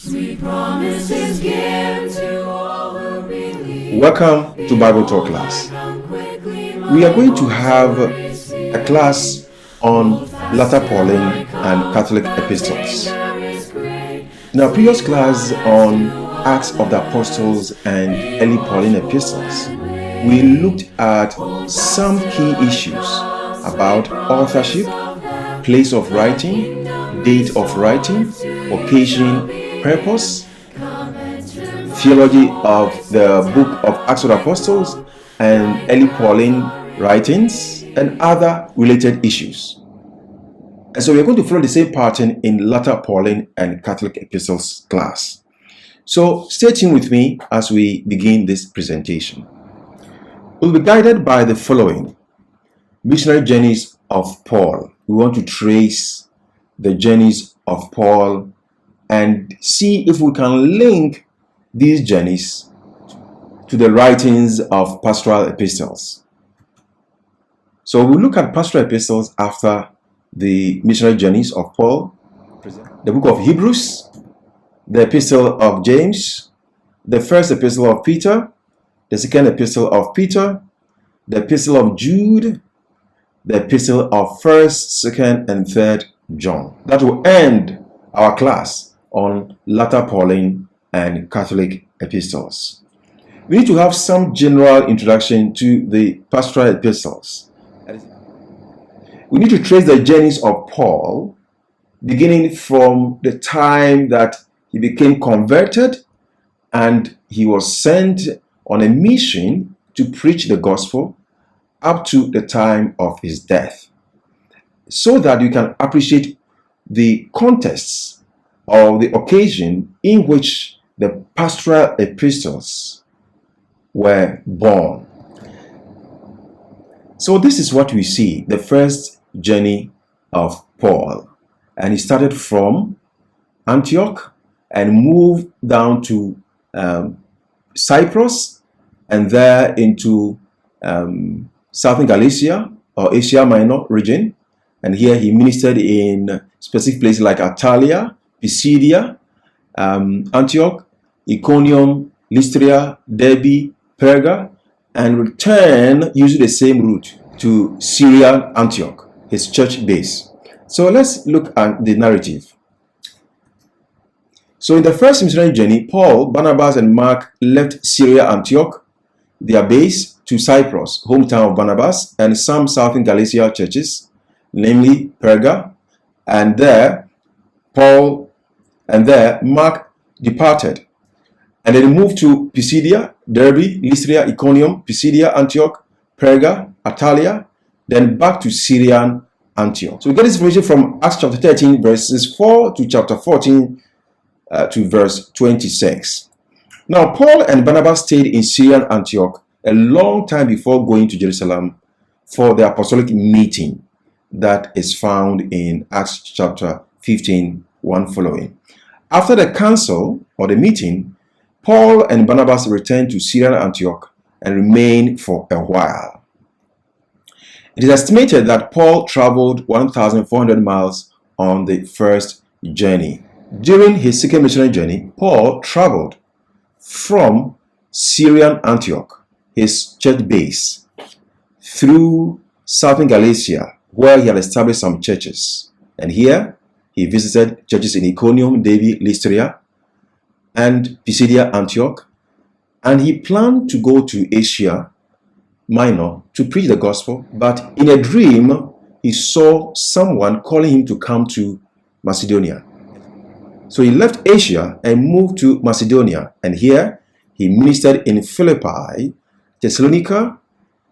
Sweet promises given to all who believe. Welcome to Bible Talk class. We are going to have a class on latter Pauline and Catholic epistles. In our previous class on Acts of the Apostles and early Pauline epistles, we looked at some key issues about authorship, place of writing, date of writing, occasion, purpose, theology of the book of Acts of the Apostles and early Pauline writings, and other related issues. And so we are going to follow the same pattern in latter Pauline and Catholic epistles class. So stay tuned with me as we begin this presentation. We'll be guided by the following: missionary journeys of Paul. We want to trace the journeys of Paul and see if we can link these journeys to the writings of pastoral epistles. So we'll look at pastoral epistles after the missionary journeys of Paul, the book of Hebrews, the epistle of James, the first epistle of Peter, the second epistle of Peter, the epistle of Jude, the epistle of 1st, 2nd, and 3rd John. That will end our class on latter Pauline and Catholic epistles. We need to have some general introduction to the pastoral epistles. We need to trace the journeys of Paul, beginning from the time that he became converted and he was sent on a mission to preach the gospel up to the time of his death, so that you can appreciate the context of the occasion in which the pastoral epistles were born. So this is what we see, the first journey of Paul. And he started from Antioch and moved down to Cyprus and there into Southern Galatia or Asia Minor region. And here he ministered in specific places like Attalia, Pisidia, Antioch, Iconium, Lystra, Derbe, Perga, and returned using the same route to Syrian Antioch, his church base. So let's look at the narrative. So in the first missionary journey, Paul, Barnabas, and Mark left Syria Antioch, their base, to Cyprus, hometown of Barnabas, and some Southern Galatia churches, namely Perga, and there Mark departed, and then moved to Pisidia, Derbe, Lystra, Iconium, Pisidia, Antioch, Perga, Attalia, then back to Syrian Antioch. So we get this information from Acts chapter 13, verses 4 to chapter 14 to verse 26. Now, Paul and Barnabas stayed in Syrian Antioch a long time before going to Jerusalem for the apostolic meeting that is found in Acts chapter 15, 1 following. After the council or the meeting, Paul and Barnabas returned to Syrian Antioch and remained for a while. It is estimated that Paul traveled 1,400 miles on the first journey. During his second missionary journey, Paul traveled from Syrian Antioch, his church base, through Southern Galatia, where he had established some churches. And here he visited churches in Iconium, Derbe, Lystra, and Pisidia, Antioch. And he planned to go to Asia Minor to preach the gospel, but in a dream he saw someone calling him to come to Macedonia. So he left Asia and moved to Macedonia, and here he ministered in Philippi, Thessalonica,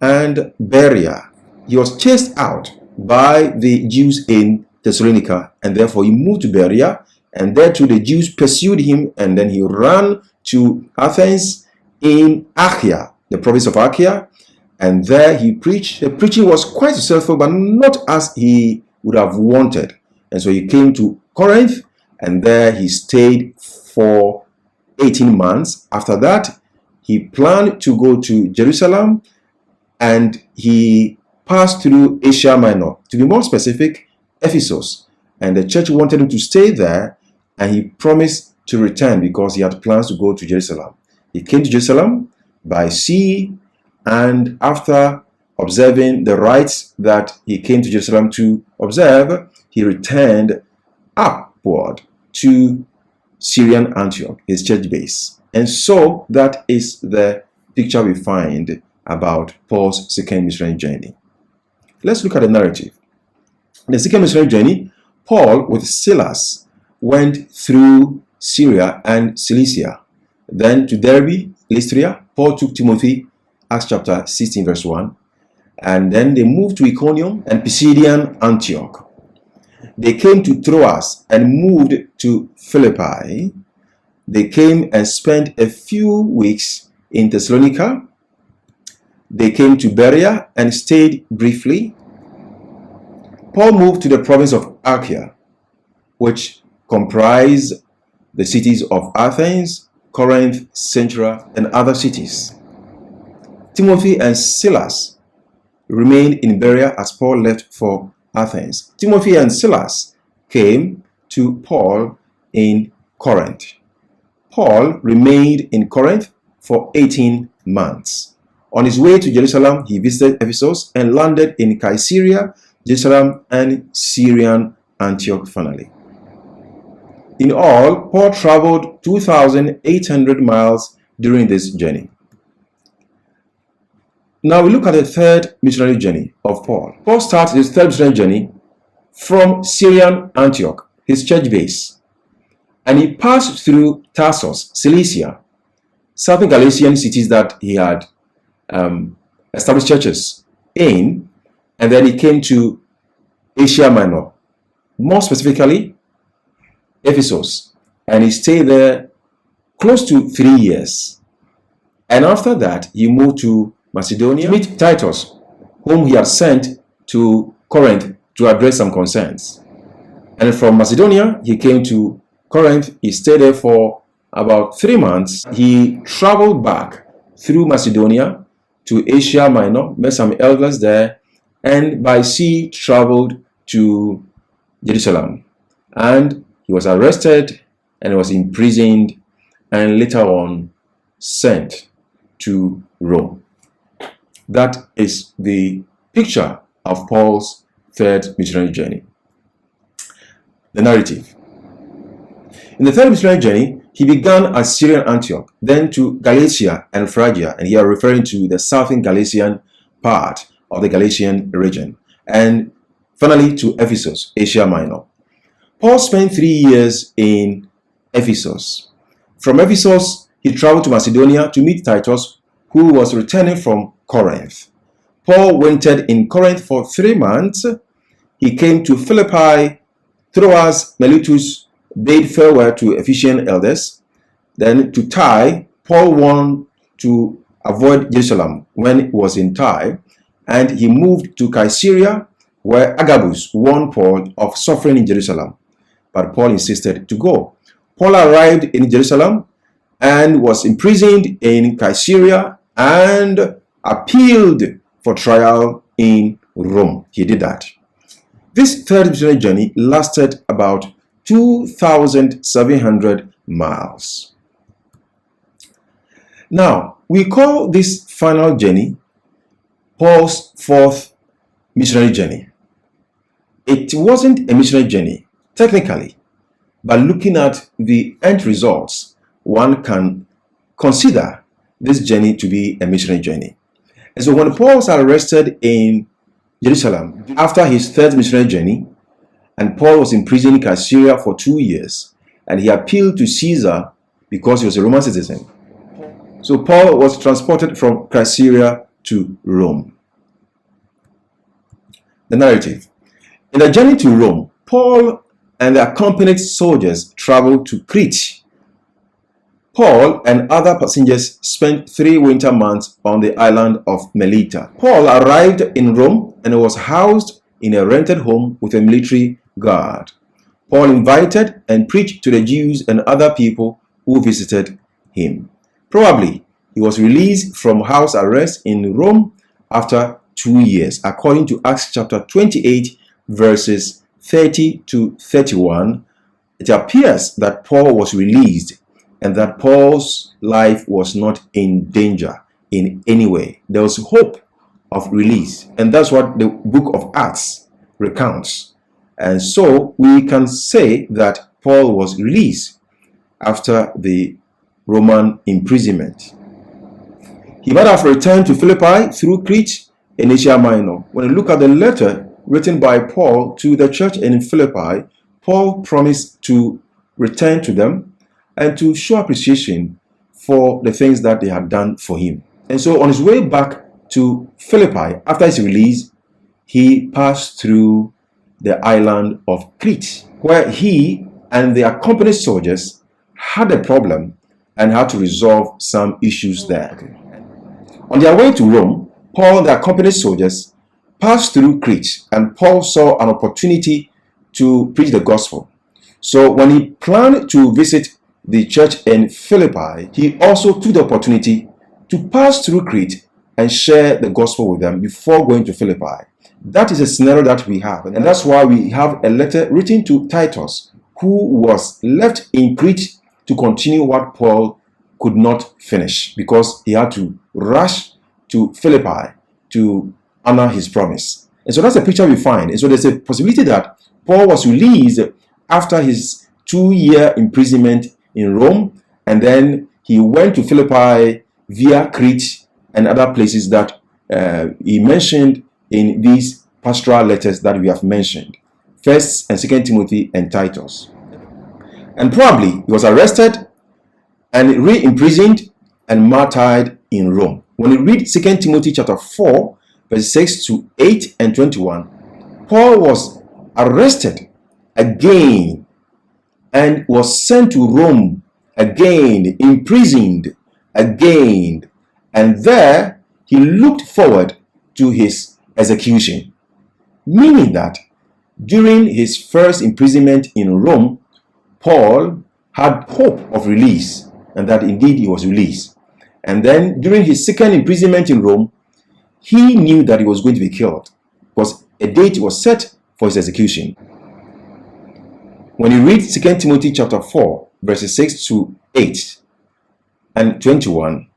and Berea. He was chased out by the Jews in Thessalonica, and therefore he moved to Berea, and there too the Jews pursued him, and then he ran to Athens in Achaia, the province of Achaia, and there he preached. The preaching was quite successful, but not as he would have wanted. And so he came to Corinth, and there he stayed for 18 months. After that, he planned to go to Jerusalem, and he passed through Asia Minor. To be more specific, Ephesus. And the church wanted him to stay there, and he promised to return because he had plans to go to Jerusalem. He came to Jerusalem by sea, and after observing the rites that he came to Jerusalem to observe, he returned upward to Syrian Antioch, his church base. And so that is the picture we find about Paul's second missionary journey. Let's look at the narrative. In the second missionary journey, Paul with Silas went through Syria and Cilicia, then to Derbe, Lystra. Paul took Timothy, Acts chapter 16 verse 1, and then they moved to Iconium and Pisidian Antioch. They came to Troas and moved to Philippi. They came and spent a few weeks in Thessalonica. They came to Berea and stayed briefly. Paul moved to the province of Achaia, which comprised the cities of Athens, Corinth, Centura, and other cities. Timothy and Silas remained in Berea as Paul left for Athens. Timothy and Silas came to Paul in Corinth. Paul remained in Corinth for 18 months. On his way to Jerusalem, he visited Ephesus and landed in Caesarea, Jerusalem, and Syrian Antioch finally. In all, Paul traveled 2,800 miles during this journey. Now we look at the third missionary journey of Paul. Paul started his third missionary journey from Syrian Antioch, his church base, and he passed through Tarsus, Cilicia, southern Galatian cities that he had established churches in, and then he came to Asia Minor, more specifically Ephesus, and he stayed there close to 3 years. And after that, he moved to Macedonia to meet Titus, whom he had sent to Corinth to address some concerns. And from Macedonia, he came to Corinth. He stayed there for about 3 months. He traveled back through Macedonia to Asia Minor, met some elders there, and by sea traveled to Jerusalem. And he was arrested and was imprisoned and later on sent to Rome. That is the picture of Paul's third missionary journey. The narrative. In the third missionary journey, he began at Syrian Antioch, then to Galatia and Phrygia, and here referring to the southern Galatian part of the Galatian region, and finally to Ephesus, Asia Minor. Paul spent 3 years in Ephesus. From Ephesus, he traveled to Macedonia to meet Titus, who was returning from Corinth. Paul wintered in Corinth for 3 months. He came to Philippi, Troas, Miletus, bade farewell to Ephesian elders. Then to Tyre, Paul wanted to avoid Jerusalem when he was in Tyre, and he moved to Caesarea, where Agabus warned Paul of suffering in Jerusalem. But Paul insisted to go. Paul arrived in Jerusalem and was imprisoned in Caesarea and appealed for trial in Rome. He did that. This third missionary journey lasted about 2,700 miles. Now, we call this final journey Paul's fourth missionary journey. It wasn't a missionary journey, technically, but looking at the end results, one can consider this journey to be a missionary journey. And so when Paul was arrested in Jerusalem after his third missionary journey, and Paul was imprisoned in Caesarea for 2 years, and he appealed to Caesar because he was a Roman citizen. So Paul was transported from Caesarea to Rome. The narrative. In the journey to Rome, Paul and the accompanied soldiers traveled to Crete. Paul and other passengers spent 3 winter months on the island of Melita. Paul arrived in Rome and was housed in a rented home with a military guard. Paul invited and preached to the Jews and other people who visited him. Probably he was released from house arrest in Rome after 2 years, according to Acts chapter 28, verses 30 to 31, it appears that Paul was released and that Paul's life was not in danger in any way. There was hope of release, and that's what the book of Acts recounts. And so we can say that Paul was released after the Roman imprisonment. He might have returned to Philippi through Crete in Asia Minor. When you look at the letter written by Paul to the church in Philippi, Paul promised to return to them and to show appreciation for the things that they had done for him. And so on his way back to Philippi, after his release, he passed through the island of Crete, where he and the accompanied soldiers had a problem and had to resolve some issues there. On their way to Rome, Paul and the accompanied soldiers passed through Crete, and Paul saw an opportunity to preach the gospel. So when he planned to visit the church in Philippi, he also took the opportunity to pass through Crete and share the gospel with them before going to Philippi. That is a scenario that we have, and that's why we have a letter written to Titus, who was left in Crete to continue what Paul could not finish because he had to rush to Philippi to honor his promise. And so that's a picture we find. And so there's a possibility that Paul was released after his 2-year imprisonment in Rome, and then he went to Philippi via Crete and other places that he mentioned in these pastoral letters that we have mentioned, 1st and 2nd Timothy and Titus. And probably he was arrested and re-imprisoned and martyred in Rome. When you read 2 Timothy chapter 4, verses 6 to 8 and 21, Paul was arrested again and was sent to Rome again, imprisoned again, and there he looked forward to his execution. Meaning that during his first imprisonment in Rome, Paul had hope of release, and that indeed he was released. And then during his second imprisonment in Rome, he knew that he was going to be killed because a date was set for his execution. When you read 2 Timothy chapter 4, verses 6 to 8 and 21,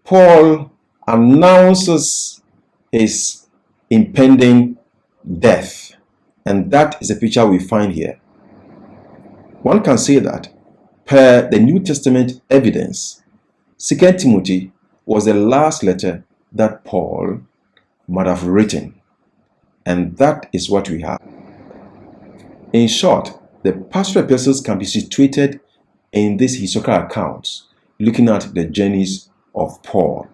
Paul announces his impending death, and that is a picture we find here. One can say that, per the New Testament evidence, 2 Timothy was the last letter that Paul might have written, and that is what we have. In short, the Pastoral Epistles can be situated in these historical accounts, looking at the journeys of Paul.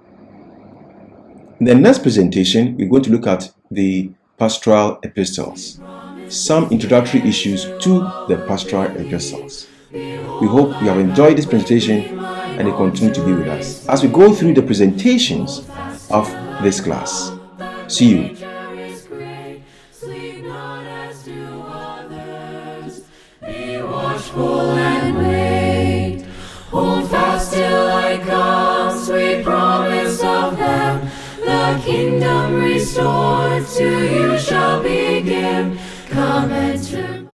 In the next presentation, we're going to look at the Pastoral Epistles, some introductory issues to the Pastoral Epistles. We hope you have enjoyed this presentation and you continue to be with us as we go through the presentations of this class. See you. Watchful and wait. Hold fast till I come, sweet promise of heaven. The kingdom restored to you shall begin. Come enter.